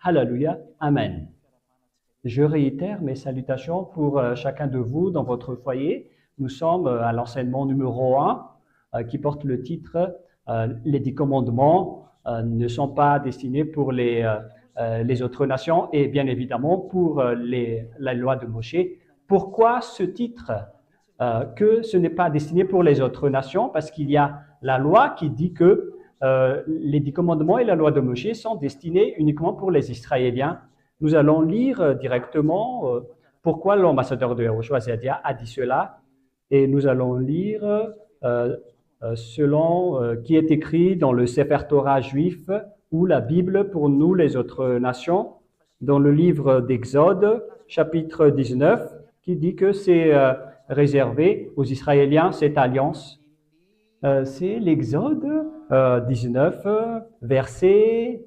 Alléluia. Amen. Je réitère mes salutations pour chacun de vous dans votre foyer. Nous sommes à l'enseignement numéro 1 qui porte le titre « Les 10 commandements ne sont pas destinés pour les autres nations et bien évidemment pour la loi de Moshe ». Pourquoi ce titre que ce n'est pas destiné pour les autres nations? Parce qu'il y a la loi qui dit que les 10 commandements et la loi de Moshe sont destinés uniquement pour les Israéliens. Nous allons lire directement pourquoi l'ambassadeur de Yahushua Zedia a dit cela. Et nous allons lire selon qui est écrit dans le Sefer Torah juif ou la Bible pour nous les autres nations, dans le livre d'Exode, chapitre 19, qui dit que c'est réservé aux Israéliens, cette alliance. C'est l'Exode 19, verset...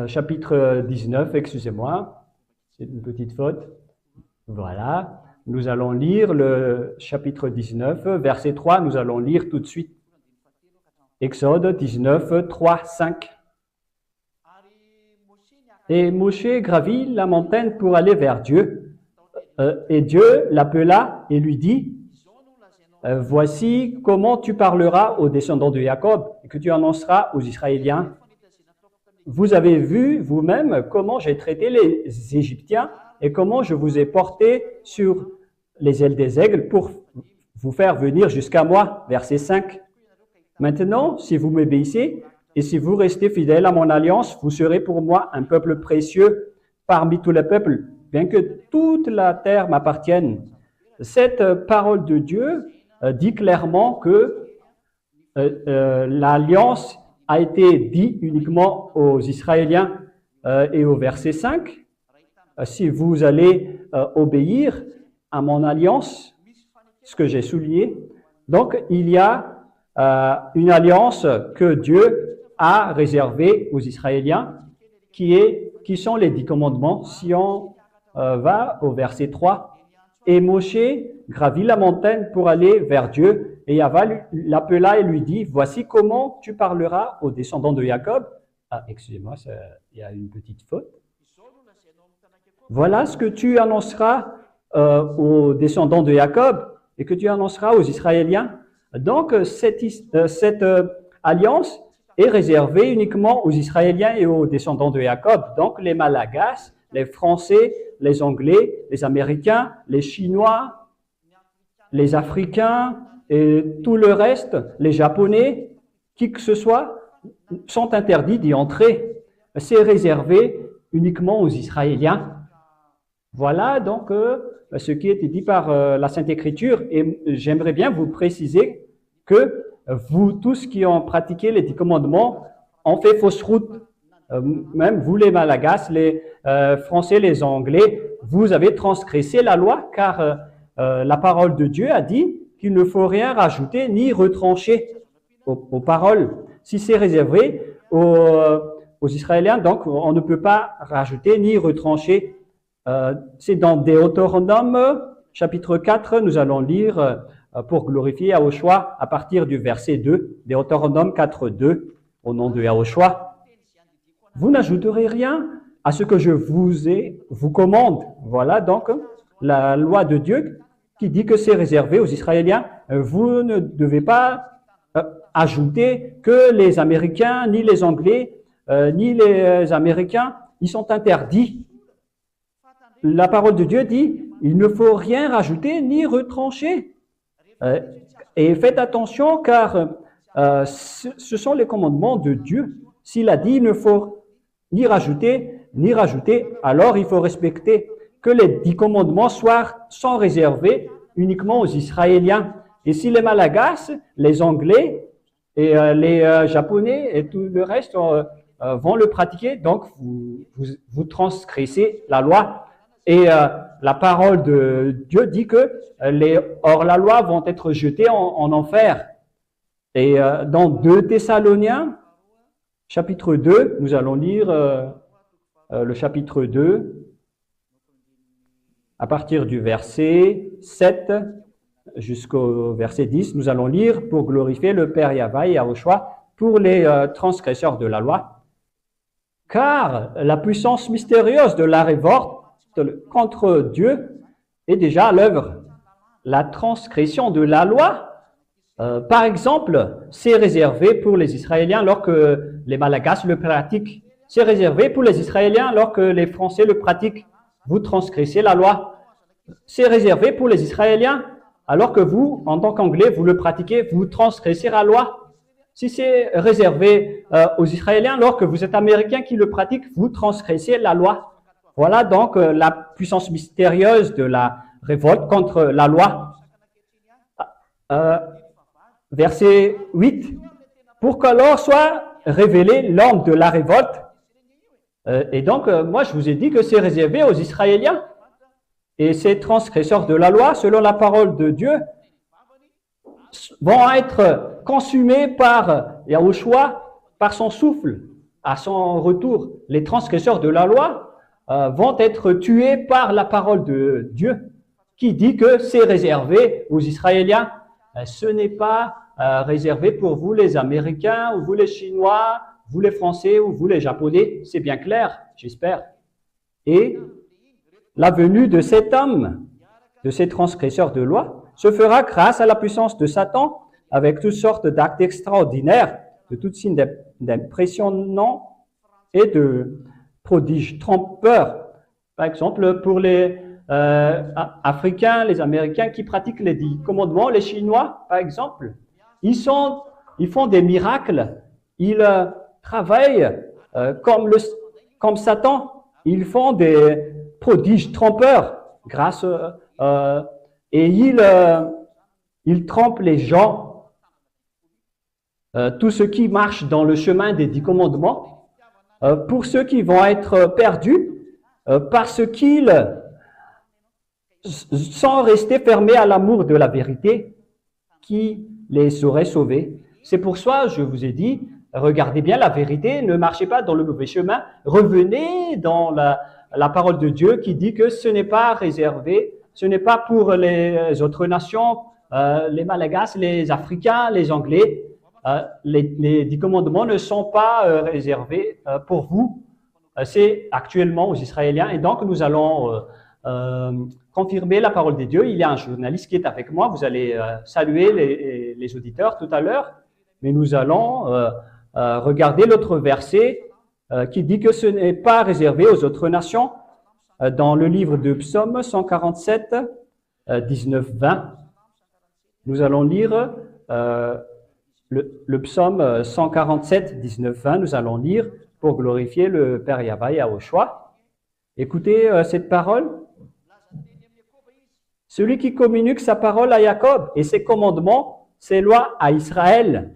chapitre 19, excusez-moi, c'est une petite faute. Voilà, nous allons lire le chapitre 19, verset 3, nous allons lire tout de suite. Exode 19, 3, 5. Et Moshe gravit la montagne pour aller vers Dieu. Et Dieu l'appela et lui dit, voici comment tu parleras aux descendants de Jacob et que tu annonceras aux Israéliens. Vous avez vu vous-même comment j'ai traité les Égyptiens et comment je vous ai porté sur les ailes des aigles pour vous faire venir jusqu'à moi. Verset 5. Maintenant, si vous m'obéissez et si vous restez fidèles à mon alliance, vous serez pour moi un peuple précieux parmi tous les peuples, bien que toute la terre m'appartienne. Cette parole de Dieu dit clairement que l'alliance a été dit uniquement aux Israéliens et au verset 5. Si vous allez obéir à mon alliance, ce que j'ai souligné, donc il y a une alliance que Dieu a réservée aux Israéliens qui sont les 10 commandements. Si on va au verset 3, et Moshe gravit la montagne pour aller vers Dieu, et Yahvé l'appela et lui dit, voici comment tu parleras aux descendants de Jacob. Ah, excusez-moi, il y a une petite faute. Voilà ce que tu annonceras aux descendants de Jacob et que tu annonceras aux Israéliens. Donc, cette alliance est réservée uniquement aux Israéliens et aux descendants de Jacob. Donc, les Malagasy, les Français, les Anglais, les Américains, les Chinois, les Africains et tout le reste, les Japonais, qui que ce soit, sont interdits d'y entrer. C'est réservé uniquement aux Israéliens. Voilà donc ce qui a été dit par la Sainte Écriture. Et j'aimerais bien vous préciser que vous tous qui ont pratiqué les 10 commandements ont fait fausse route. Même vous les Malagasy, les Français, les Anglais, vous avez transgressé la loi car la parole de Dieu a dit qu'il ne faut rien rajouter ni retrancher aux paroles. Si c'est réservé aux Israéliens, donc on ne peut pas rajouter ni retrancher. C'est dans Deutéronome, chapitre 4, nous allons lire pour glorifier Yahushua à partir du verset 2, Deutéronome 4, 2, au nom de Yahushua. Vous n'ajouterez rien à ce que je vous commande. Voilà donc la loi de Dieu qui dit que c'est réservé aux Israéliens. Vous ne devez pas ajouter que les Américains, ni les Anglais, ni les Américains, ils sont interdits. La parole de Dieu dit, il ne faut rien rajouter ni retrancher. Et faites attention car ce sont les commandements de Dieu. S'il a dit, il ne faut ni rajouter, alors il faut respecter que les 10 commandements sont réservés uniquement aux Israéliens. Et si les Malagasy, les Anglais et les Japonais et tout le reste vont le pratiquer, donc vous transgressez la loi. Et la parole de Dieu dit que les hors-la-loi vont être jetés en enfer. Et dans 2 Thessaloniens, chapitre 2, nous allons lire le chapitre 2, à partir du verset 7 jusqu'au verset 10, nous allons lire pour glorifier le Père Yahvé et Yahushua pour les transgresseurs de la loi. car la puissance mystérieuse de la révolte contre Dieu est déjà à l'œuvre. La transgression de la loi, par exemple, c'est réservé pour les Israéliens alors que les Malagasy le pratiquent. C'est réservé pour les Israéliens alors que les Français le pratiquent. Vous transgressez la loi. C'est réservé pour les Israéliens alors que vous, en tant qu'Anglais, vous le pratiquez, vous transgressez la loi. Si c'est réservé aux Israéliens alors que vous êtes Américains qui le pratiquent, vous transgressez la loi. Voilà donc la puissance mystérieuse de la révolte contre la loi. Verset 8. Pour qu'alors soit révélé l'homme de la révolte. Et donc, moi, je vous ai dit que c'est réservé aux Israéliens. Et ces transgresseurs de la loi, selon la parole de Dieu, vont être consumés par Yahushua, par son souffle, à son retour. Les transgresseurs de la loi vont être tués par la parole de Dieu, qui dit que c'est réservé aux Israéliens. Ce n'est pas réservé pour vous les Américains, ou vous les Chinois, vous les Français, ou vous les Japonais. C'est bien clair, j'espère. Et la venue de cet homme, de ces transgresseurs de loi, se fera grâce à la puissance de Satan, avec toutes sortes d'actes extraordinaires, de toutes signes d'impressionnants et de prodiges trompeurs. Par exemple, pour les Africains, les Américains qui pratiquent les 10 commandements, les Chinois, par exemple, ils font des miracles, ils travaillent comme Satan, ils font des prodiges trompeurs grâce et ils trompent les gens, tous ceux qui marchent dans le chemin des 10 commandements, pour ceux qui vont être perdus, parce qu'ils sont restés fermés à l'amour de la vérité qui les aurait sauvés. C'est pour ça, je vous ai dit, regardez bien la vérité, ne marchez pas dans le mauvais chemin, revenez dans la parole de Dieu qui dit que ce n'est pas réservé, ce n'est pas pour les autres nations, les Malagasy, les Africains, les Anglais. Les 10 commandements ne sont pas réservés pour vous, c'est actuellement aux Israéliens. Et donc, nous allons confirmer la parole de Dieu. Il y a un journaliste qui est avec moi. Vous allez saluer les auditeurs tout à l'heure. Mais nous allons regarder l'autre verset qui dit que ce n'est pas réservé aux autres nations. Dans le livre de Psaume 147, 19-20, nous allons lire le psaume 147, 19-20, nous allons lire pour glorifier le Père Yahweh Yahushua. Écoutez cette parole. Celui qui communique sa parole à Jacob et ses commandements, ses lois à Israël.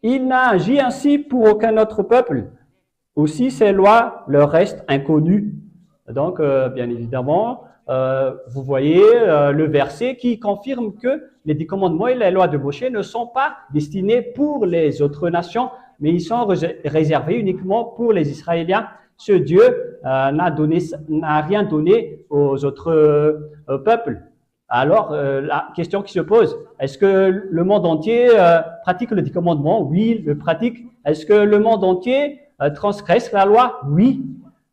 Il n'a agi ainsi pour aucun autre peuple. Aussi, ces lois leur restent inconnues. Donc, bien évidemment, vous voyez le verset qui confirme que les 10 commandements et les lois de Moshe ne sont pas destinés pour les autres nations, mais ils sont réservés uniquement pour les Israéliens. Ce Dieu n'a rien donné aux autres peuples. Alors, la question qui se pose, est-ce que le monde entier pratique les 10 commandements? Oui, le pratique. Est-ce que le monde entier transgresse la loi? Oui.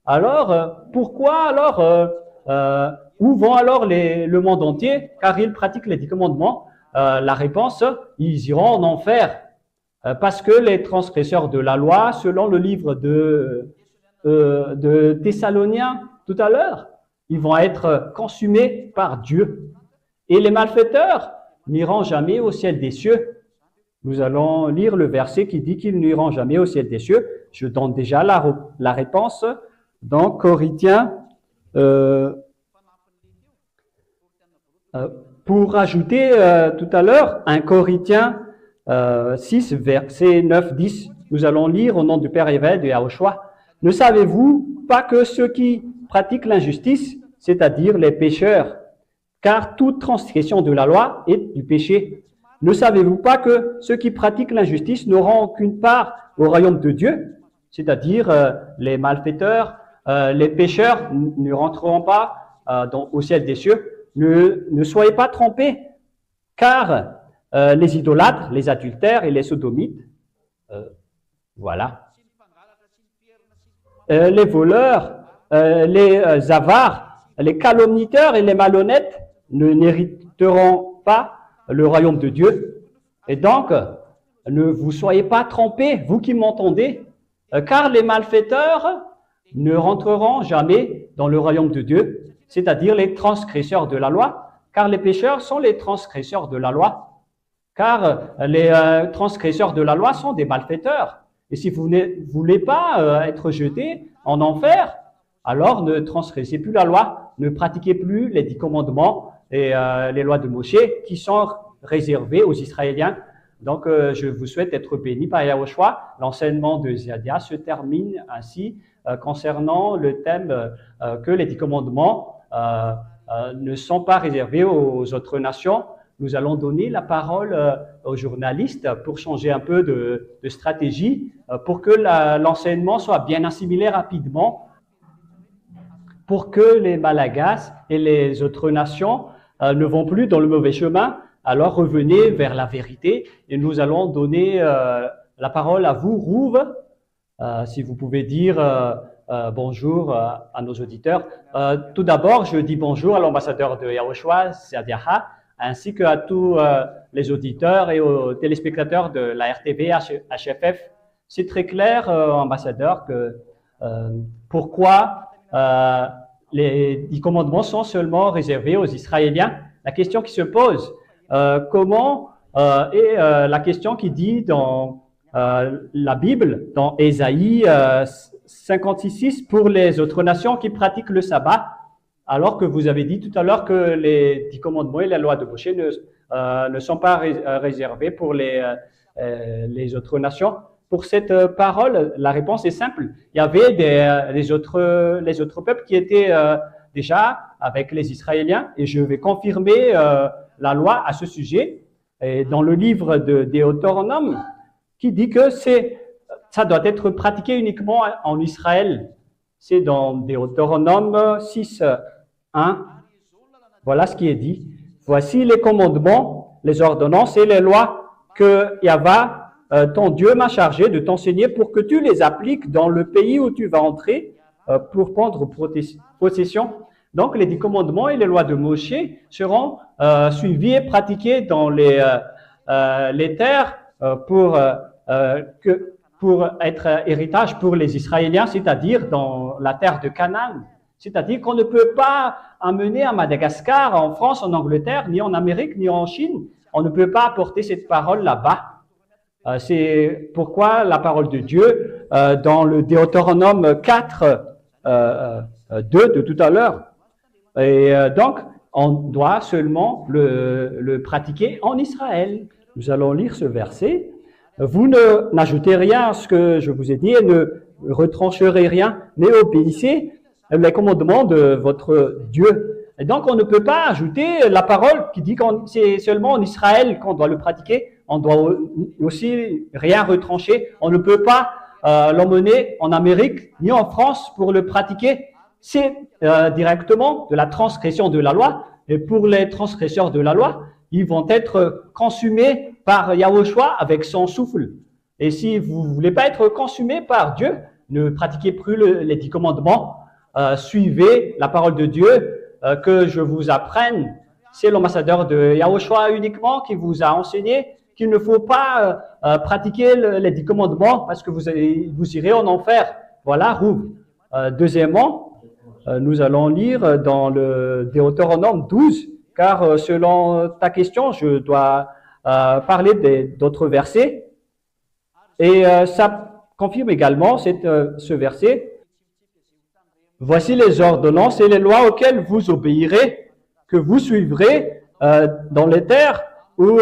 Alors, pourquoi alors, où vont alors le monde entier? Car ils pratiquent les 10 commandements. La réponse, ils iront en enfer. Parce que les transgresseurs de la loi, selon le livre de Thessaloniens tout à l'heure, ils vont être consumés par Dieu. Et les malfaiteurs n'iront jamais au ciel des cieux. Nous allons lire le verset qui dit qu'ils n'iront jamais au ciel des cieux. Je donne déjà la réponse dans Corinthiens. Pour ajouter tout à l'heure, 1 Corinthiens 6, verset 9-10, nous allons lire au nom du Père Yahweh de Yahushua. Ne savez-vous pas que ceux qui pratiquent l'injustice, c'est-à-dire les pécheurs, car toute transgression de la loi est du péché. Ne savez-vous pas que ceux qui pratiquent l'injustice n'auront aucune part au royaume de Dieu, c'est-à-dire les malfaiteurs, les pécheurs ne rentreront pas au ciel des cieux. Ne soyez pas trompés, car les idolâtres, les adultères et les sodomites, voilà. les voleurs, les avares, les calomniteurs et les malhonnêtes n'hériteront pas le royaume de Dieu. Et donc, ne vous soyez pas trompés, vous qui m'entendez, car les malfaiteurs ne rentreront jamais dans le royaume de Dieu, c'est-à-dire les transgresseurs de la loi, car les pécheurs sont les transgresseurs de la loi, car les transgresseurs de la loi sont des malfaiteurs. Et si vous ne voulez pas être jetés en enfer, alors ne transgressez plus la loi, ne pratiquez plus les 10 commandements et les lois de Moshe qui sont réservées aux Israéliens. Donc, je vous souhaite être bénis par Yahushua. L'enseignement de Ziadia se termine ainsi concernant le thème que les 10 commandements ne sont pas réservés aux autres nations. Nous allons donner la parole aux journalistes pour changer un peu de stratégie, pour que l'enseignement soit bien assimilé rapidement, pour que les Malagasy et les autres nations ne vont plus dans le mauvais chemin. Alors revenez vers la vérité et nous allons donner la parole à vous, Rouve, si vous pouvez dire bonjour à nos auditeurs. Tout d'abord, je dis bonjour à l'ambassadeur de Yahushua, Ziadiaha, ainsi qu'à tous les auditeurs et aux téléspectateurs de la RTV HFF. C'est très clair, ambassadeur, que pourquoi les 10 commandements sont seulement réservés aux Israéliens. La question qui se pose, comment est la question qui dit dans la Bible, dans Ésaïe 56, pour les autres nations qui pratiquent le sabbat, alors que vous avez dit tout à l'heure que les 10 commandements et la loi de Moshe ne sont pas réservés pour les autres nations. Pour cette parole, la réponse est simple. Il y avait les autres peuples qui étaient déjà avec les Israéliens, et je vais confirmer la loi à ce sujet. Et dans le livre de Deutéronome, qui dit que ça doit être pratiqué uniquement en Israël. C'est dans Deutéronome 6, 1. Voilà ce qui est dit. Voici les commandements, les ordonnances et les lois que Yahva, ton Dieu, m'a chargé de t'enseigner pour que tu les appliques dans le pays où tu vas entrer pour prendre possession. Donc, les 10 commandements et les lois de Moshe seront suivis et pratiqués dans les terres pour être héritage pour les Israéliens, c'est-à-dire dans la terre de Canaan. C'est-à-dire qu'on ne peut pas amener à Madagascar, en France, en Angleterre, ni en Amérique, ni en Chine. On ne peut pas apporter cette parole là-bas. C'est pourquoi la parole de Dieu, dans le Deutéronome 4, 2 de tout à l'heure, et donc on doit seulement le pratiquer en Israël. Nous allons lire ce verset. Vous n'ajoutez rien à ce que je vous ai dit et ne retrancherez rien, mais obéissez les commandements de votre Dieu. Et donc, on ne peut pas ajouter la parole qui dit que c'est seulement en Israël qu'on doit le pratiquer. On doit aussi rien retrancher. On ne peut pas l'emmener en Amérique ni en France pour le pratiquer. C'est directement de la transgression de la loi. Et pour les transgresseurs de la loi, ils vont être consumés par Yahushua avec son souffle. Et si vous ne voulez pas être consumés par Dieu, ne pratiquez plus les 10 commandements. Suivez la parole de Dieu que je vous apprenne. C'est l'ambassadeur de Yahushua uniquement qui vous a enseigné qu'il ne faut pas pratiquer les 10 commandements parce que vous irez en enfer. Voilà, Rouve. Deuxièmement, nous allons lire dans le Deutéronome 12, car selon ta question, je dois parler d'autres versets. Et ça confirme également ce verset. Voici les ordonnances et les lois auxquelles vous obéirez, que vous suivrez dans les terres où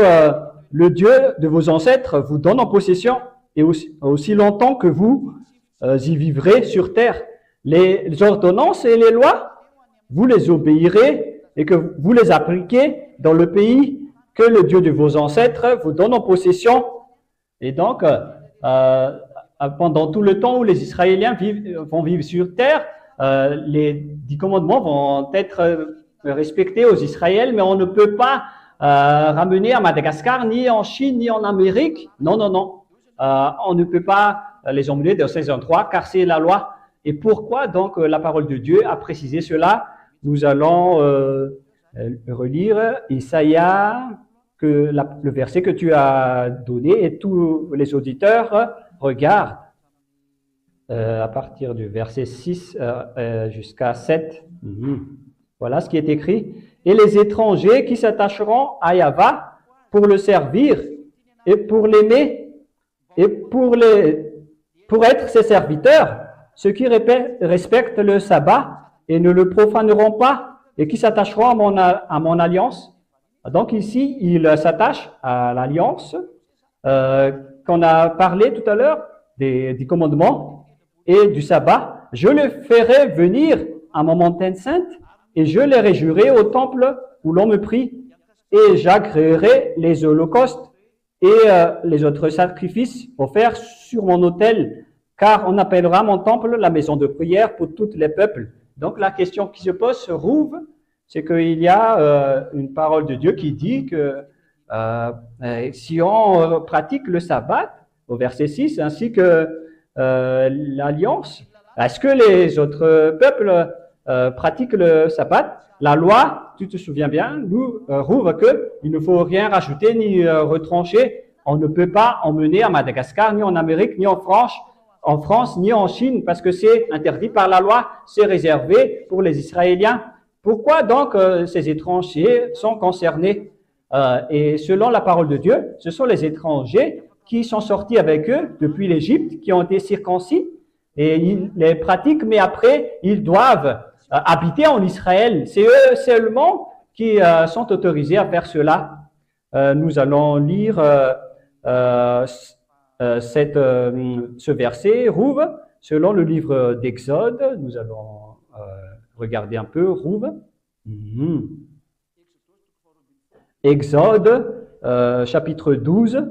le Dieu de vos ancêtres vous donne en possession, et aussi longtemps que vous y vivrez sur terre. Les ordonnances et les lois, vous les obéirez et que vous les appliquez dans le pays que le Dieu de vos ancêtres vous donne en possession. Et donc, pendant tout le temps où les Israéliens vont vivre sur terre, les 10 commandements vont être respectés aux Israéliens, mais on ne peut pas ramener à Madagascar, ni en Chine, ni en Amérique. Non, non, non. On ne peut pas les emmener dans ces endroits, car c'est la loi. Et pourquoi donc la parole de Dieu a précisé cela? Nous allons relire Isaïe, le verset que tu as donné, et tous les auditeurs regardent à partir du verset 6 jusqu'à 7. Voilà ce qui est écrit. Et les étrangers qui s'attacheront à Yahva pour le servir et pour l'aimer et pour être ses serviteurs, ceux qui respectent le sabbat et ne le profaneront pas et qui s'attacheront à mon alliance. Donc ici, il s'attache à l'alliance qu'on a parlé tout à l'heure, des commandements et du sabbat. Je le ferai venir à mon montagne sainte et je les réjouirai au temple où l'on me prie et j'agréerai les holocaustes et les autres sacrifices offerts sur mon autel, car on appellera mon temple la maison de prière pour tous les peuples. Donc la question qui se pose, Rouve, c'est qu'il y a une parole de Dieu qui dit que si on pratique le sabbat, au verset 6, ainsi que l'alliance, est-ce que les autres peuples pratiquent le sabbat? La loi, tu te souviens bien, nous rouvre qu'il ne faut rien rajouter ni retrancher. On ne peut pas emmener à Madagascar, ni en Amérique, ni en France, ni en Chine, parce que c'est interdit par la loi, c'est réservé pour les Israéliens. Pourquoi donc ces étrangers sont concernés? Et selon la parole de Dieu, ce sont les étrangers qui sont sortis avec eux depuis l'Égypte, qui ont été circoncis, et ils les pratiquent, mais après, ils doivent habiter en Israël. C'est eux seulement qui sont autorisés à faire cela. Nous allons lire ce verset, Rouve, selon le livre d'Exode. Nous allons regarder un peu Rouve. Exode, chapitre 12.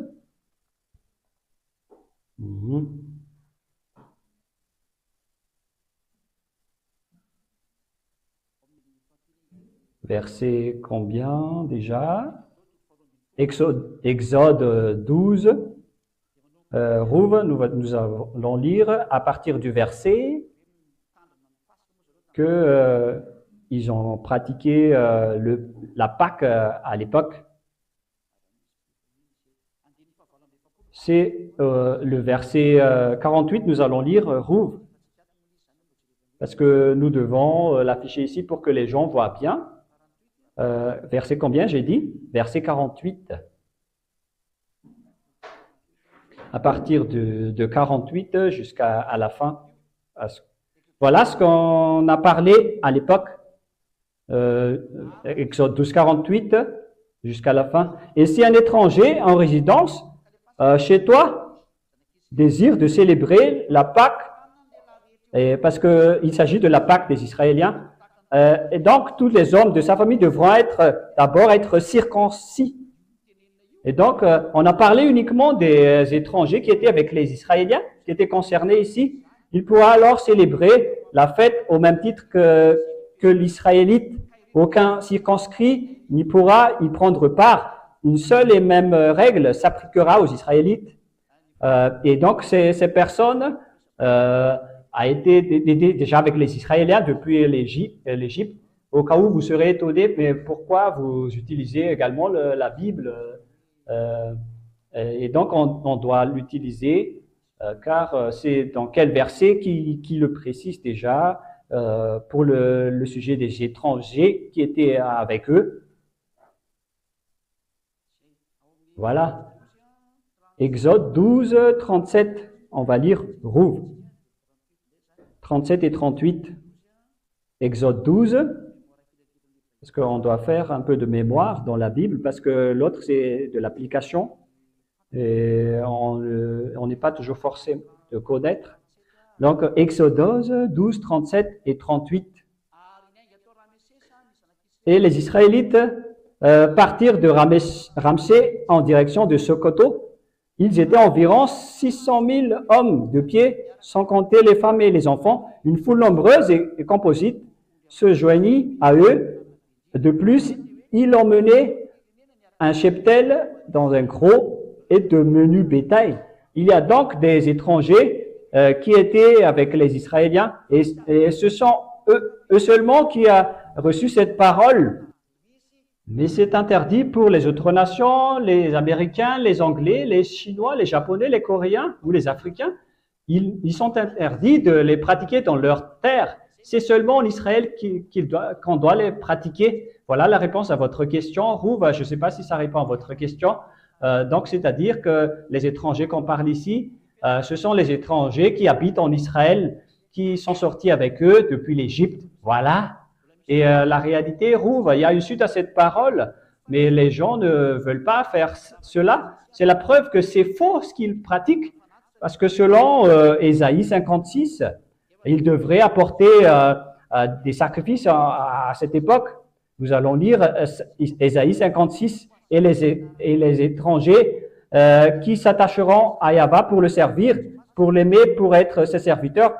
Verset combien déjà? Exode 12. Rouve, nous allons lire à partir du verset que ils ont pratiqué la Pâque à l'époque. C'est le verset 48, nous allons lire Rouve, parce que nous devons l'afficher ici pour que les gens voient bien. Verset combien j'ai dit? Verset 48. À partir de 48 jusqu'à la fin. Voilà ce qu'on a parlé à l'époque. Exode 12, 48 jusqu'à la fin. Et si un étranger en résidence chez toi désire de célébrer la Pâque, parce qu'il s'agit de la Pâque des Israéliens, et donc tous les hommes de sa famille devront d'abord être circoncis. Et donc, on a parlé uniquement des étrangers qui étaient avec les Israéliens, qui étaient concernés ici. Il pourra alors célébrer la fête au même titre que l'Israélite. Aucun circonscrit n'y pourra y prendre part. Une seule et même règle s'appliquera aux Israélites. Et donc, ces personnes a été déjà avec les Israéliens depuis l'Égypte. Au cas où vous serez étonnés, mais pourquoi vous utilisez également la Bible? Et donc, on doit l'utiliser car c'est dans quel verset qui le précise déjà pour le sujet des étrangers qui étaient avec eux. Voilà. Exode 12, 37. On va lire Rouve. 37 et 38. Exode 12. Parce qu'on doit faire un peu de mémoire dans la Bible, parce que l'autre, c'est de l'application. Et on n'est pas toujours forcé de connaître. Donc, Exode 12, 37 et 38. Et les Israélites partirent de Ramsès en direction de Sokoto. Ils étaient environ 600 000 hommes de pied, sans compter les femmes et les enfants. Une foule nombreuse et composite se joignit à eux. De plus, il emmenait un cheptel dans un gros et de menu bétail. Il y a donc des étrangers qui étaient avec les Israéliens, et ce sont eux seulement qui ont reçu cette parole. Mais c'est interdit pour les autres nations, les Américains, les Anglais, les Chinois, les Japonais, les Coréens ou les Africains. Ils sont interdits de les pratiquer dans leur terre. C'est seulement en Israël qu'on doit les pratiquer. Voilà la réponse à votre question. Rouv, je ne sais pas si ça répond à votre question. Donc, c'est-à-dire que les étrangers qu'on parle ici, ce sont les étrangers qui habitent en Israël, qui sont sortis avec eux depuis l'Égypte. Voilà. Et la réalité, Rouv, il y a une suite à cette parole, mais les gens ne veulent pas faire cela. C'est la preuve que c'est faux ce qu'ils pratiquent, parce que selon Ésaïe 56, ils devraient apporter des sacrifices à cette époque. Nous allons lire Ésaïe 56 et les étrangers qui s'attacheront à Yahva pour le servir, pour l'aimer, pour être ses serviteurs,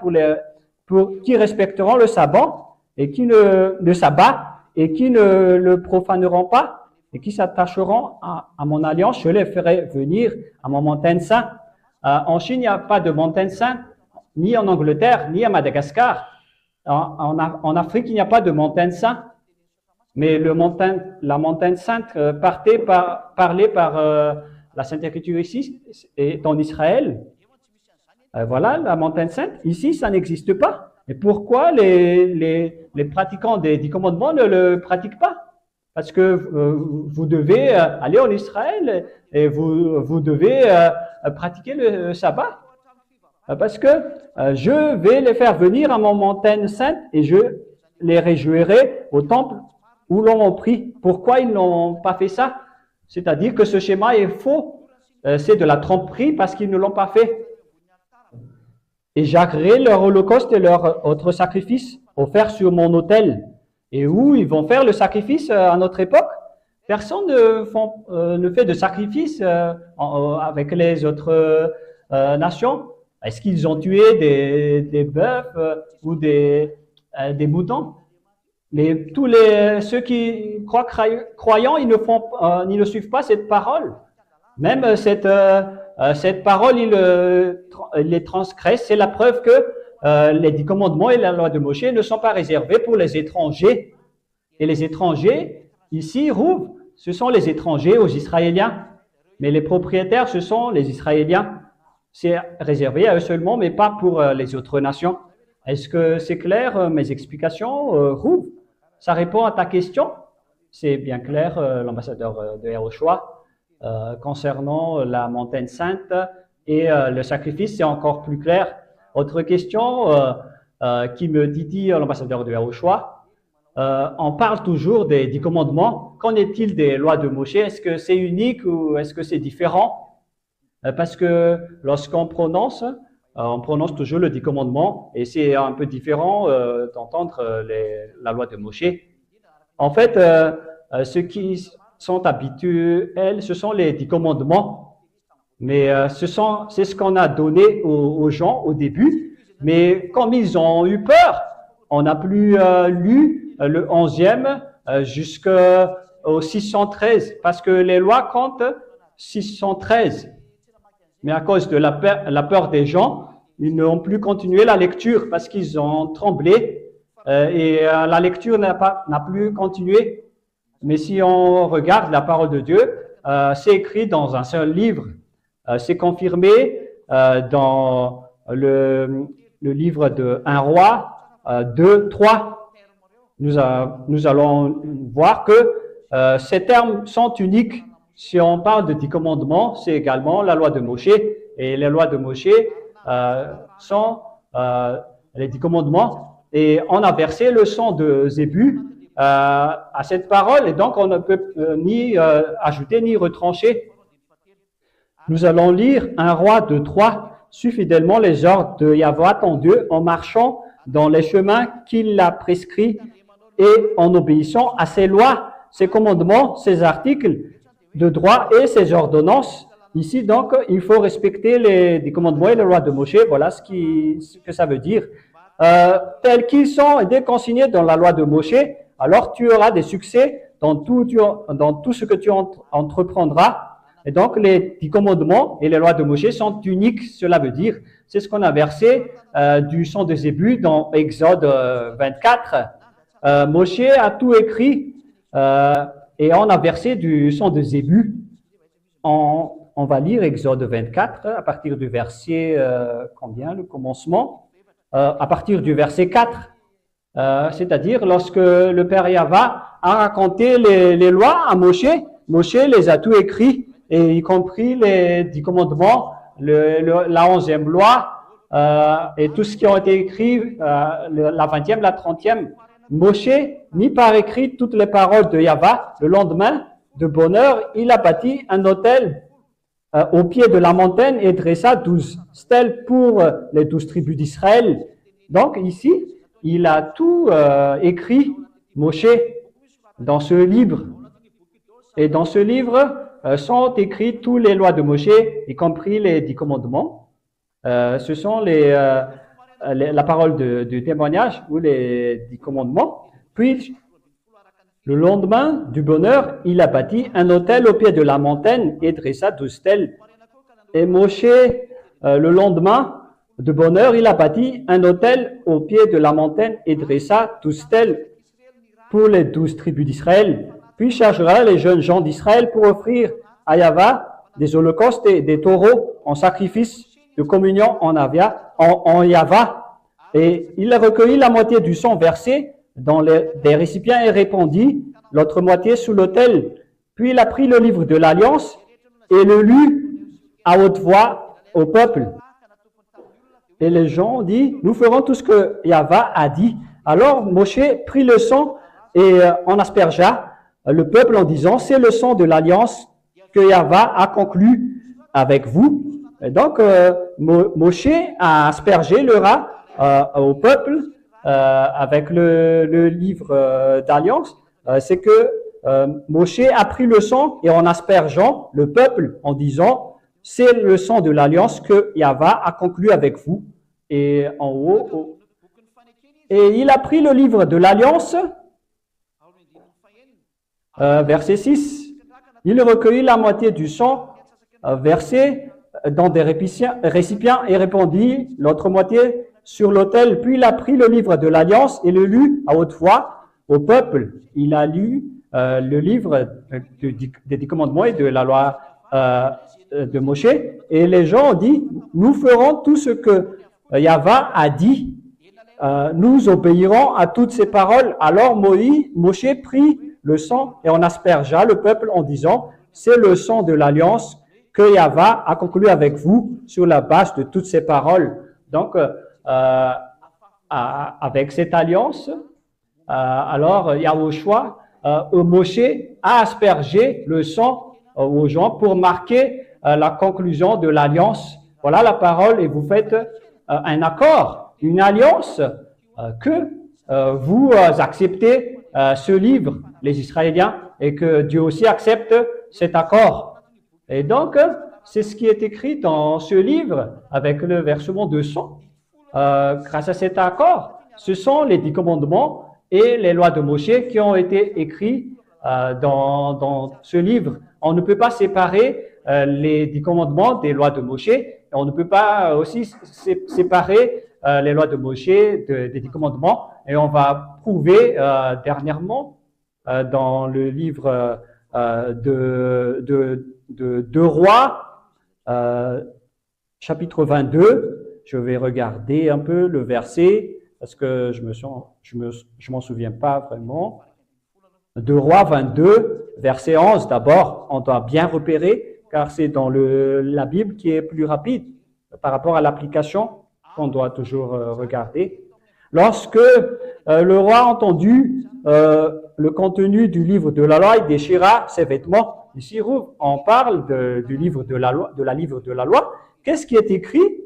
qui respecteront le sabbat et qui le sabbat et qui ne le profaneront pas et qui s'attacheront à mon alliance. Je les ferai venir à mon montagne sainte. En Chine, il n'y a pas de montagne sainte, ni en Angleterre, ni à Madagascar. En Afrique, il n'y a pas de montagne sainte. Mais la montagne sainte parlée par la Sainte Écriture ici est en Israël. Voilà, la montagne sainte. Ici, ça n'existe pas. Et pourquoi les pratiquants des 10 commandements ne le pratiquent pas? Parce que vous devez aller en Israël et vous devez pratiquer le sabbat. Parce que je vais les faire venir à mon montagne sainte et je les réjouirai au temple où l'on a pris. Pourquoi ils n'ont pas fait ça? C'est-à-dire que ce schéma est faux. C'est de la tromperie parce qu'ils ne l'ont pas fait. Et j'agréerai leur holocauste et leur autre sacrifice offerts sur mon autel. Et où ils vont faire le sacrifice à notre époque? Personne ne fait de sacrifice avec les autres nations. Est-ce qu'ils ont tué des bœufs ou des moutons? Mais tous ceux qui croient croyants, ils ne suivent pas cette parole. Même cette parole, ils les transgressent. C'est la preuve que les 10 commandements et la loi de Moïse ne sont pas réservés pour les étrangers. Et les étrangers, ici, Rouv, ce sont les étrangers aux Israéliens. Mais les propriétaires, ce sont les Israéliens. C'est réservé à eux seulement, mais pas pour les autres nations. Est-ce que c'est clair, mes explications, Rouv? Ça répond à ta question? C'est bien clair, l'ambassadeur de Yahushua, concernant la montagne sainte et le sacrifice, c'est encore plus clair. Autre question qui me dit l'ambassadeur de Yahushua, on parle toujours des 10 commandements. Qu'en est-il des lois de Moshe? Est-ce que c'est unique ou est-ce que c'est différent? Parce que lorsqu'on prononce, on prononce toujours le 10 commandements et c'est un peu différent d'entendre la loi de Moshe. En fait, ceux qui sont habituels, ce sont les 10 commandements. Mais c'est ce qu'on a donné aux gens au début. Mais comme ils ont eu peur, on n'a plus lu le 11e jusqu'au 613 parce que les lois comptent 613. Mais à cause de la peur des gens, ils n'ont plus continué la lecture parce qu'ils ont tremblé et la lecture n'a plus continué. Mais si on regarde la parole de Dieu, c'est écrit dans un seul livre. C'est confirmé dans le livre de 1 roi 2, 3. Nous allons voir que ces termes sont uniques. Si on parle de 10 commandements, c'est également la loi de Moshe. Et les lois de Moshe sont les 10 commandements. Et on a versé le sang de Zébu à cette parole. Et donc, on ne peut ni ajouter ni retrancher. Nous allons lire 1 roi 2, 3. Suis fidèlement les ordres de Yahvé ton Dieu en marchant dans les chemins qu'il a prescrits et en obéissant à ses lois, ses commandements, ses articles de droit et ses ordonnances. Ici, donc, il faut respecter les commandements et les lois de Moshe. Voilà ce que ça veut dire. Tels qu'ils sont consignés dans la loi de Moshe, alors tu auras des succès dans tout ce que tu entreprendras. Et donc, les 10 commandements et les lois de Moshe sont uniques, cela veut dire. C'est ce qu'on a versé du son de Zébus dans Exode 24. Moshe a tout écrit et on a versé du son de Zébus. On va lire Exode 24 à partir du verset, combien, le commencement, à partir du verset 4. C'est-à-dire lorsque le Père Yahva a raconté les lois à Moshe, Moshe les a tout écrits, et y compris les 10 commandements, la 11e loi, et tout ce qui a été écrit, la 20e, la 30e. Moshe mit par écrit toutes les paroles de Yahva. Le lendemain, de bonne heure, il a bâti un autel au pied de la montagne et dressa 12 stèles pour les 12 tribus d'Israël. Donc ici, il a tout écrit, Moshe, dans ce livre. Et dans ce livre sont écrites toutes les lois de Moshe, y compris les 10 commandements. Ce sont la parole du témoignage ou les 10 commandements. Puis, le lendemain du bonheur, il a bâti un autel au pied de la montagne et dressa 12 stèles. Et Moshe, le lendemain de bonheur, il a bâti un autel au pied de la montagne et dressa 12 stèles pour les 12 tribus d'Israël. Puis chargera les jeunes gens d'Israël pour offrir à Yahva des holocaustes et des taureaux en sacrifice de communion en Yahva. Et il a recueilli la moitié du sang versé dans des récipients et répandit l'autre moitié sous l'autel. Puis il a pris le livre de l'Alliance et le lut à haute voix au peuple. Et les gens ont dit, nous ferons tout ce que Yahva a dit. Alors Moshe prit le sang et en aspergea le peuple en disant, c'est le sang de l'Alliance que Yahva a conclu avec vous. Et donc Moshe a aspergé le rat au peuple avec le livre d'Alliance. C'est que Moshe a pris le sang et en aspergeant le peuple en disant, c'est le sang de l'Alliance que Yahva a conclu avec vous. Et en haut, et il a pris le livre de l'Alliance, verset 6. Il recueillit la moitié du sang versé dans des récipients et répandit l'autre moitié sur l'autel. Puis il a pris le livre de l'Alliance et le lut à haute voix au peuple. Il a lu le livre des 10 commandements et de la loi de Moshe. Et les gens ont dit, nous ferons tout ce que Yahva a dit. Nous obéirons à toutes ces paroles. Alors Moshe prit le sang et en aspergea le peuple en disant, c'est le sang de l'Alliance que Yahva a conclu avec vous sur la base de toutes ces paroles. Donc, avec cette alliance, alors Yahushua, Moshe a aspergé le sang aux gens pour marquer la conclusion de l'alliance. Voilà la parole et vous faites un accord, une alliance que vous acceptez ce livre, les Israéliens, et que Dieu aussi accepte cet accord. Et donc, c'est ce qui est écrit dans ce livre avec le versement de sang. Grâce à cet accord, ce sont les 10 commandements et les lois de Moshe qui ont été écrits dans ce livre. On ne peut pas séparer les 10 commandements des lois de Moshe. On ne peut pas aussi séparer les lois de Moshe des 10 commandements. Et on va prouver dernièrement dans le livre de Rois, chapitre 22. Je vais regarder un peu le verset parce que je m'en souviens pas vraiment. De Rois 22, verset 11. D'abord, on doit bien repérer car c'est dans la Bible qui est plus rapide par rapport à l'application qu'on doit toujours regarder. Lorsque le roi a entendu le contenu du livre de la loi, il déchira ses vêtements. Ici, on parle du livre de la loi, livre de la loi. Qu'est-ce qui est écrit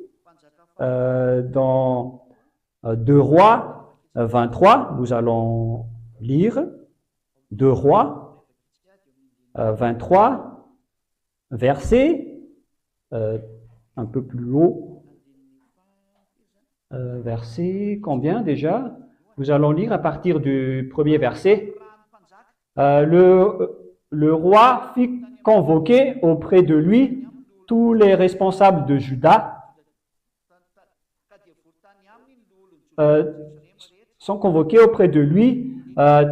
dans 2 Rois 23? Nous allons lire 2 Rois 23, verset un peu plus haut. Verset combien déjà? Nous allons lire à partir du premier verset. Le roi fit convoqué auprès de lui tous les responsables de Juda, sont convoqués auprès de lui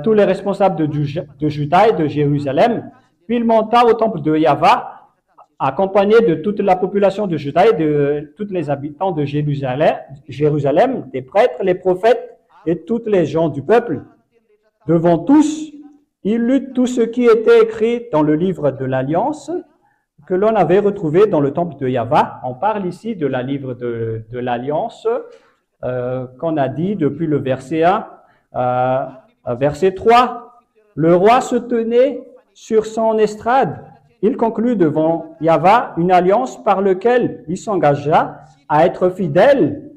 tous les responsables de Juda et de Jérusalem. Puis il monta au temple de Yahva, accompagné de toute la population de Juda et de tous les habitants de Jérusalem, des prêtres, les prophètes et toutes les gens du peuple. Devant tous, il lut tout ce qui était écrit dans le livre de l'Alliance que l'on avait retrouvé dans le temple de Yahva. On parle ici de la livre de l'Alliance qu'on a dit depuis le verset 1 verset 3. Le roi se tenait sur son estrade. Il conclut devant Yahva une alliance par laquelle il s'engagea à être fidèle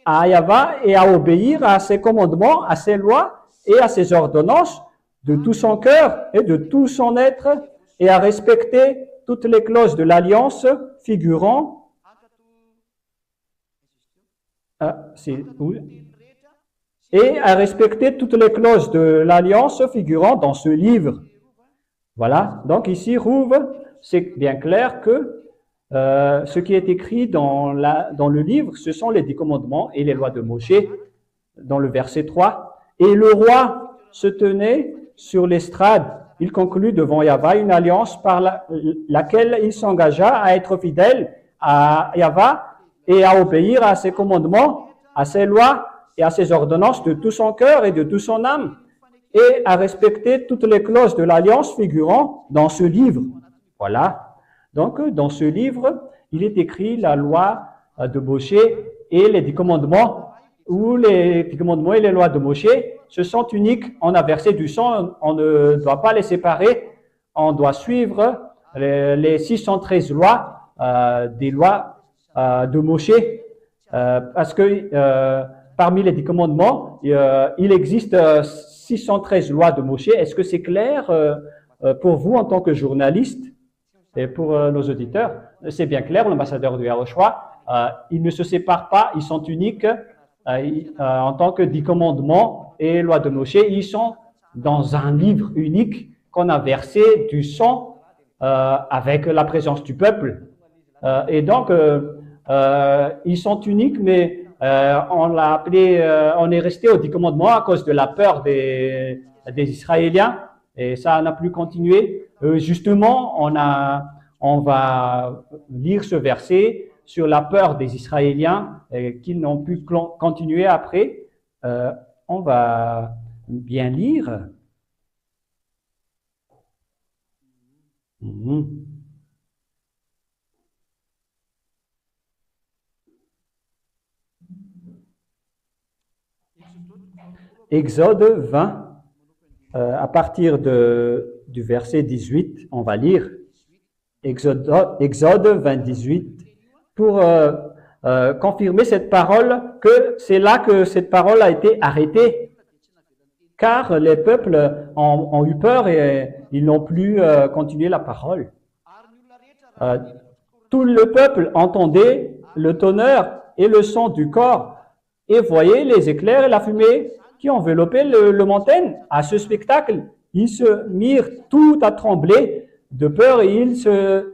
à Yahva et à obéir à ses commandements, à ses lois et à ses ordonnances de tout son cœur et de tout son être, et à respecter toutes les clauses de l'alliance figurant et à respecter toutes les clauses de l'alliance figurant dans ce livre. Voilà, donc ici, Rouve, c'est bien clair que ce qui est écrit dans le livre, ce sont les 10 commandements et les lois de Moshe, dans le verset 3. Et le roi se tenait sur l'estrade. Il conclut devant Yahva une alliance par laquelle il s'engagea à être fidèle à Yahva et à obéir à ses commandements, à ses lois et à ses ordonnances de tout son cœur et de toute son âme, et à respecter toutes les clauses de l'alliance figurant dans ce livre. Voilà. Donc, dans ce livre, il est écrit la loi de Moshe et les 10 commandements, où les 10 commandements et les lois de Moshe, ce sont uniques. On a versé du sang, on ne doit pas les séparer, on doit suivre les 613 lois, des lois de Moshe, parce que parmi les 10 commandements, il existe 613 lois de Moshe. Est-ce que c'est clair pour vous en tant que journaliste et pour nos auditeurs? C'est bien clair, l'ambassadeur de Yahushua, ils ne se séparent pas, ils sont uniques en tant que 10 commandements et lois de Moshe. Ils sont dans un livre unique qu'on a versé du sang avec la présence du peuple. Et donc, ils sont uniques, mais on l'a appelé, on est resté aux 10 commandements à cause de la peur des Israéliens, et ça n'a plus continué. Justement, on va lire ce verset sur la peur des Israéliens qui n'ont pu continuer après. On va bien lire. Exode 20, à partir du verset 18, on va lire Exode 20, 18, pour confirmer cette parole, que c'est là que cette parole a été arrêtée, car les peuples ont eu peur et ils n'ont plus continué la parole. Tout le peuple entendait le tonnerre et le son du corps et voyait les éclairs et la fumée qui enveloppaient le montagne. À ce spectacle, ils se mirent tout à trembler de peur et ils se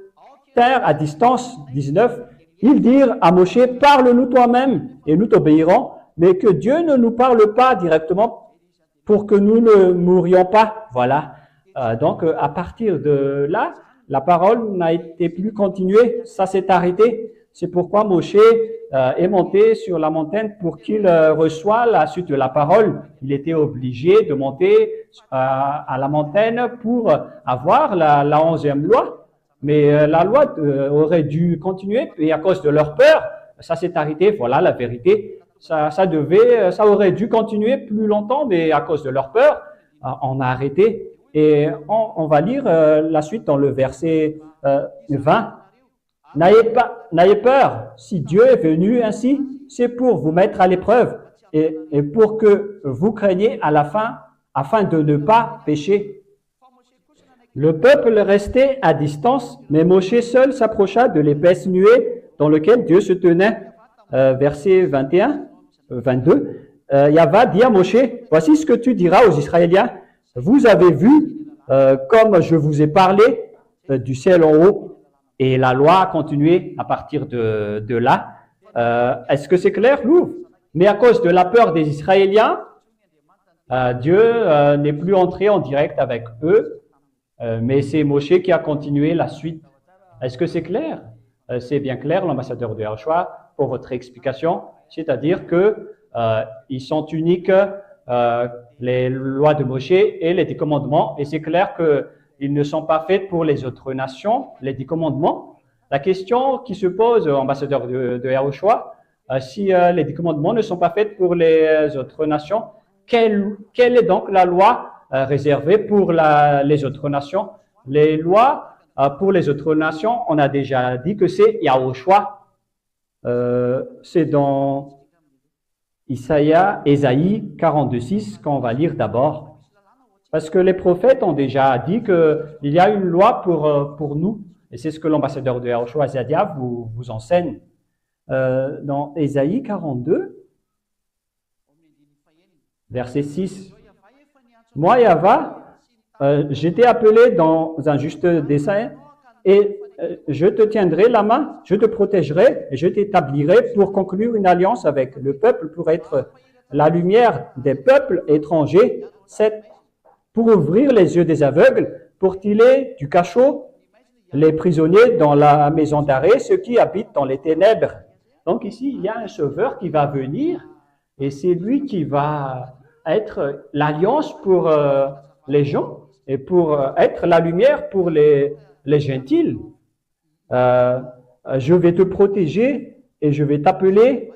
tinrent à distance. 19. Ils dirent à Moshe, parle-nous toi-même et nous t'obéirons, mais que Dieu ne nous parle pas directement pour que nous ne mourions pas. Voilà. Donc, à partir de là, la parole n'a été plus continuée. Ça s'est arrêté. C'est pourquoi Moshe est monté sur la montagne pour qu'il reçoive la suite de la parole. Il était obligé de monter à la montagne pour avoir la 11e loi. Mais la loi aurait dû continuer et à cause de leur peur, ça s'est arrêté. Voilà la vérité. Ça aurait dû continuer plus longtemps, mais à cause de leur peur, on a arrêté. Et on va lire la suite dans le verset 20. N'ayez peur, si Dieu est venu ainsi, c'est pour vous mettre à l'épreuve et pour que vous craigniez à la fin, afin de ne pas pécher. Le peuple restait à distance, mais Moshe seul s'approcha de l'épaisse nuée dans laquelle Dieu se tenait. Verset 22. Yahva dit à Moshe, voici ce que tu diras aux Israéliens. Vous avez vu, comme je vous ai parlé, du ciel en haut et la loi a continué à partir de là. Est-ce que c'est clair, Louvre? Mais à cause de la peur des Israéliens, Dieu n'est plus entré en direct avec eux, mais c'est Moshe qui a continué la suite. Est-ce que c'est clair? C'est bien clair, l'ambassadeur de Yahushua, pour votre explication, c'est-à-dire que ils sont uniques, les lois de Moshe et les 10 commandements, et c'est clair qu'ils ne sont pas faits pour les autres nations, les 10 commandements. La question qui se pose, ambassadeur de Yahushua, si les 10 commandements ne sont pas faits pour les autres nations, quelle est donc la loi réservée pour les autres nations? Les lois pour les autres nations, on a déjà dit que c'est Yahushua. C'est dans Ésaïe 42:6 qu'on va lire d'abord. Parce que les prophètes ont déjà dit qu'il y a une loi pour nous. Et c'est ce que l'ambassadeur de Yahushua Zadia vous enseigne. Dans Ésaïe 42, verset 6. Moi, Yahva, je t'ai appelé dans un juste dessein et je te tiendrai la main, je te protégerai et je t'établirai pour conclure une alliance avec le peuple, pour être la lumière des peuples étrangers, pour ouvrir les yeux des aveugles, pour tirer du cachot les prisonniers dans la maison d'arrêt, ceux qui habitent dans les ténèbres. Donc ici, il y a un sauveur qui va venir et c'est lui qui va être l'alliance pour les gens et pour être la lumière pour les gentils. Je vais te protéger et je vais t'appeler.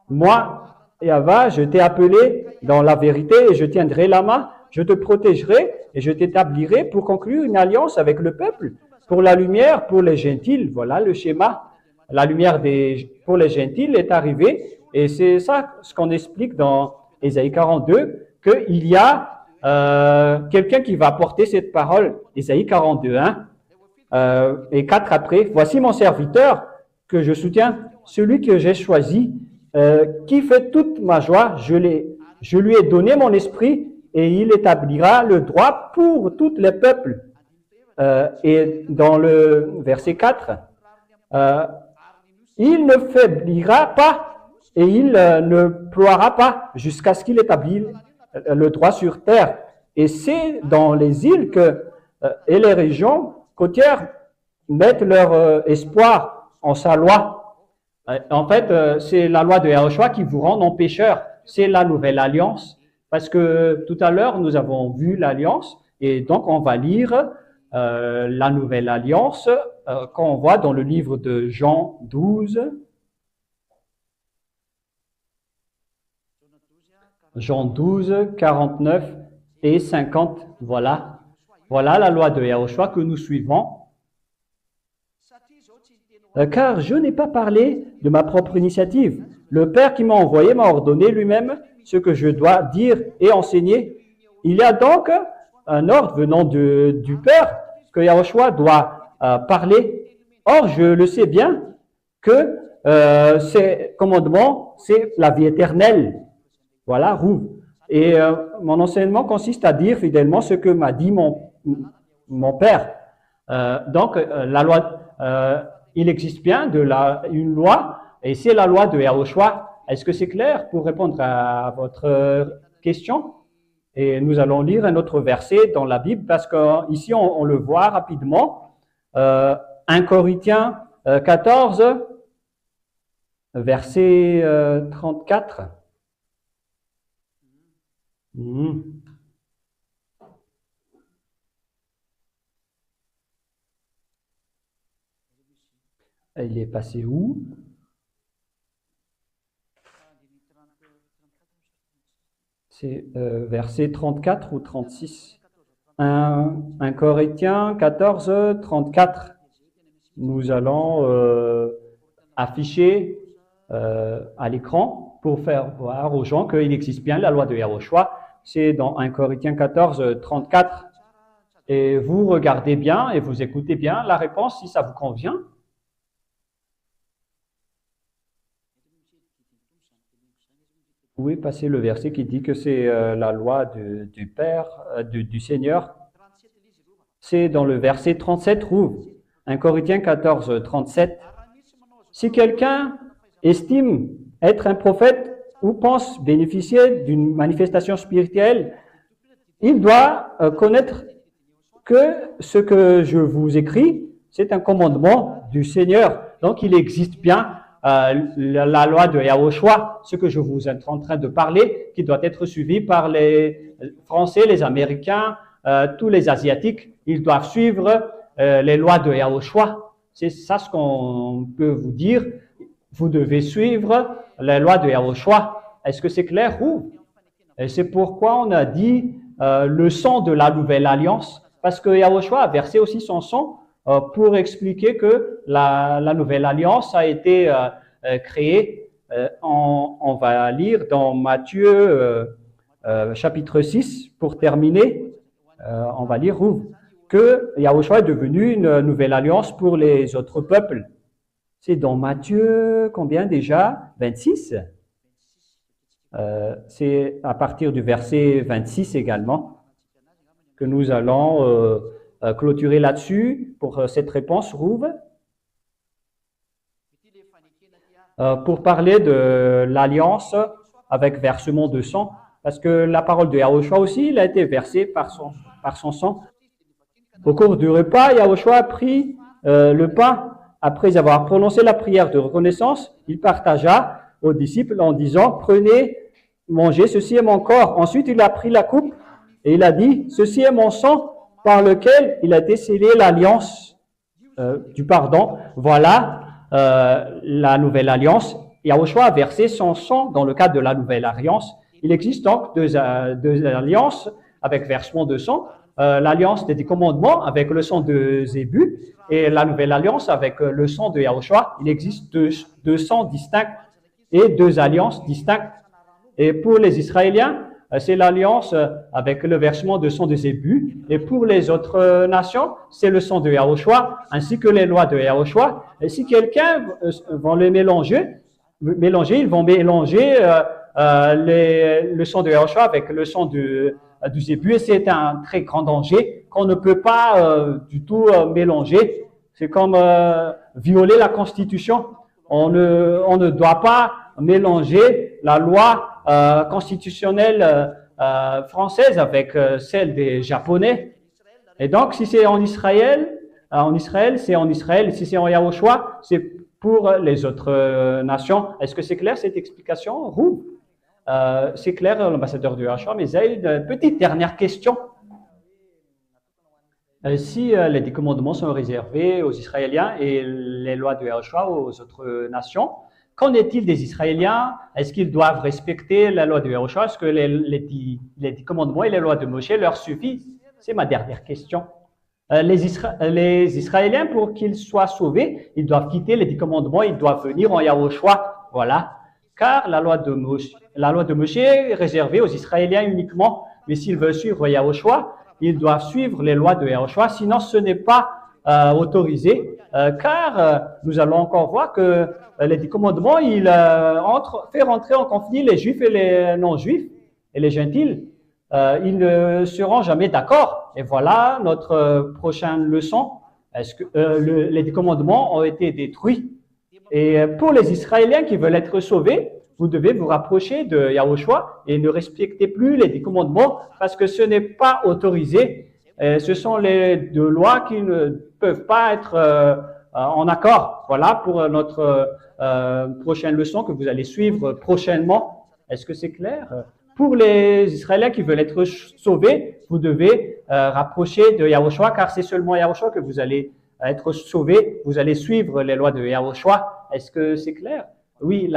Moi, Yahva, je t'ai appelé dans la vérité et je tiendrai la main. Je te protégerai et je t'établirai pour conclure une alliance avec le peuple, pour la lumière, pour les gentils. Voilà le schéma. La lumière pour les gentils est arrivée et c'est ça ce qu'on explique dans Ésaïe 42, qu'il y a quelqu'un qui va porter cette parole. Ésaïe 42, 1 et 4 après. Voici mon serviteur que je soutiens, celui que j'ai choisi, qui fait toute ma joie. Je lui ai donné mon esprit et il établira le droit pour tous les peuples. Et dans le verset 4, il ne faiblira pas et il ne ploiera pas jusqu'à ce qu'il établisse le droit sur terre. Et c'est dans les îles et les régions côtières mettent leur espoir en sa loi. En fait, c'est la loi de Yahushua qui vous rend non pécheurs. C'est la nouvelle alliance. Parce que tout à l'heure, nous avons vu l'alliance et donc on va lire la nouvelle alliance qu'on voit dans le livre de Jean 12. Jean 12, 49 et 50. Voilà. Voilà la loi de Yahushua que nous suivons. Car je n'ai pas parlé de ma propre initiative. Le Père qui m'a envoyé m'a ordonné lui-même ce que je dois dire et enseigner. Il y a donc un ordre venant du Père que Yahushua doit parler. Or, je le sais bien que ces commandements, c'est la vie éternelle. Voilà, roux. Et mon enseignement consiste à dire fidèlement ce que m'a dit mon Père. Donc, la loi, il existe bien une loi, et c'est la loi de Yahushua. Est-ce que c'est clair pour répondre à votre question? Et nous allons lire un autre verset dans la Bible, parce qu'ici, on le voit rapidement. 1 Corinthiens 14, verset 34. Il est passé où? C'est verset 34 ou 36. 1 Corinthiens 14, 34. Nous allons afficher à l'écran pour faire voir aux gens qu'il existe bien la loi de Yahushua. C'est dans 1 Corinthiens 14, 34. Et vous regardez bien et vous écoutez bien la réponse si ça vous convient. Vous pouvez passer le verset qui dit que c'est la loi du Père, du Seigneur. C'est dans le verset 37, Rouve. 1 Corinthiens 14, 37. Si quelqu'un estime être un prophète ou pense bénéficier d'une manifestation spirituelle, il doit connaître que ce que je vous écris, c'est un commandement du Seigneur. Donc, il existe bien la loi de Yahushua, ce que je vous êtes en train de parler, qui doit être suivi par les Français, les Américains, tous les Asiatiques. Ils doivent suivre les lois de Yahushua. C'est ça ce qu'on peut vous dire. Vous devez suivre les lois de Yahushua. Est-ce que c'est clair? Et c'est pourquoi on a dit le sang de la nouvelle alliance, parce que Yahushua a versé aussi son sang pour expliquer que la nouvelle alliance a été créée. On va lire dans Matthieu chapitre 6, pour terminer, on va lire que Yahushua est devenu une nouvelle alliance pour les autres peuples. C'est dans Matthieu, combien déjà? 26. C'est à partir du verset 26 également que nous allons clôturer là-dessus pour cette réponse, Rouve. Pour parler de l'alliance avec versement de sang, parce que la parole de Yahushua aussi, il a été versé par son sang. Au cours du repas, Yahushua a pris le pain. Après avoir prononcé la prière de reconnaissance, il partagea aux disciples en disant, prenez, mangez, ceci est mon corps. Ensuite, il a pris la coupe et il a dit, ceci est mon sang par lequel il a été scellé l'alliance du pardon. Voilà la nouvelle alliance. Yahushua a versé son sang dans le cadre de la nouvelle alliance. Il existe donc deux alliances avec versement de sang. L'alliance des commandements avec le sang de Zébu et la nouvelle alliance avec le sang de Yahushua. Il existe deux sangs distincts et deux alliances distinctes. Et pour les Israéliens, c'est l'alliance avec le versement de sang de Zébu. Et pour les autres nations, c'est le sang de Yahushua, ainsi que les lois de Yahushua. Et si quelqu'un va les mélanger, ils vont mélanger le sang de Yahushua avec le sang du Zébu. Et c'est un très grand danger qu'on ne peut pas du tout mélanger. C'est comme violer la Constitution. On ne doit pas mélanger la loi constitutionnelle française avec celle des Japonais. Et donc, si c'est en Israël, c'est en Israël. Si c'est en Yahushua, c'est pour les autres nations. Est-ce que c'est clair cette explication, Roux? C'est clair, l'ambassadeur du Yahushua, mais j'ai une petite dernière question. Si les 10 commandements sont réservés aux Israéliens et les lois de Yahushua aux autres nations, qu'en est-il des Israéliens? Est-ce qu'ils doivent respecter la loi de Yahushua? Est-ce que les 10 commandements et les lois de Moshe leur suffisent? C'est ma dernière question. Les Israéliens, pour qu'ils soient sauvés, ils doivent quitter les 10 commandements, ils doivent venir en Yahushua. Voilà. Car la loi de Moshe est réservée aux Israéliens uniquement. Mais s'ils veulent suivre Yahushua, ils doivent suivre les lois de Yahushua, sinon ce n'est pas autorisé, car nous allons encore voir que les 10 commandements, ils fait rentrer en conflit les juifs et les non-juifs, et les gentils, ils ne seront jamais d'accord. Et voilà notre prochaine leçon. Est-ce que les 10 commandements ont été détruits? Et pour les Israéliens qui veulent être sauvés, vous devez vous rapprocher de Yahushua et ne respectez plus les 10 commandements parce que ce n'est pas autorisé. Ce sont les deux lois qui ne peuvent pas être en accord. Voilà pour notre prochaine leçon que vous allez suivre prochainement. Est-ce que c'est clair? Pour les Israéliens qui veulent être sauvés, vous devez rapprocher de Yahushua car c'est seulement Yahushua que vous allez être sauvés. Vous allez suivre les lois de Yahushua. Est-ce que c'est clair? Oui,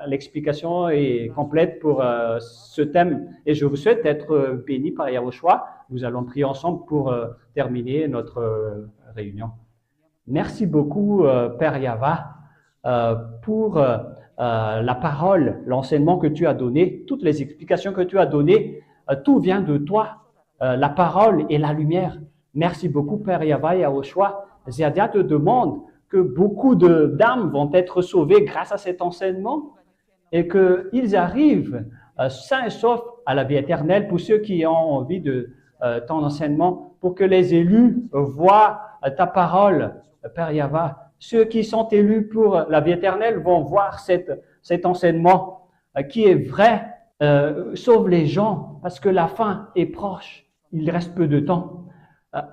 l'explication est complète pour ce thème et je vous souhaite d'être bénis par Yahushua. Nous allons prier ensemble pour terminer notre réunion. Merci beaucoup, Père Yava, pour la parole, l'enseignement que tu as donné, toutes les explications que tu as données. Tout vient de toi, la parole et la lumière. Merci beaucoup, Père Yava et Yahushua. Ziadia te demande que beaucoup d'âmes vont être sauvées grâce à cet enseignement et qu'ils arrivent sains et saufs à la vie éternelle pour ceux qui ont envie de ton enseignement, pour que les élus voient ta parole, Père Yahva. Ceux qui sont élus pour la vie éternelle vont voir cet enseignement qui est vrai. Sauve les gens parce que la fin est proche. Il reste peu de temps.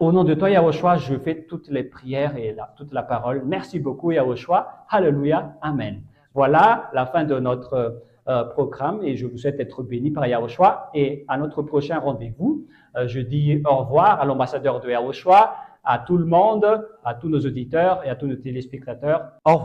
Au nom de toi, Yahushua, je fais toutes les prières et toute la parole. Merci beaucoup, Yahushua. Alléluia. Amen. Voilà la fin de notre programme et je vous souhaite d'être béni par Yahushua. Et à notre prochain rendez-vous, je dis au revoir à l'ambassadeur de Yahushua, à tout le monde, à tous nos auditeurs et à tous nos téléspectateurs. Au revoir.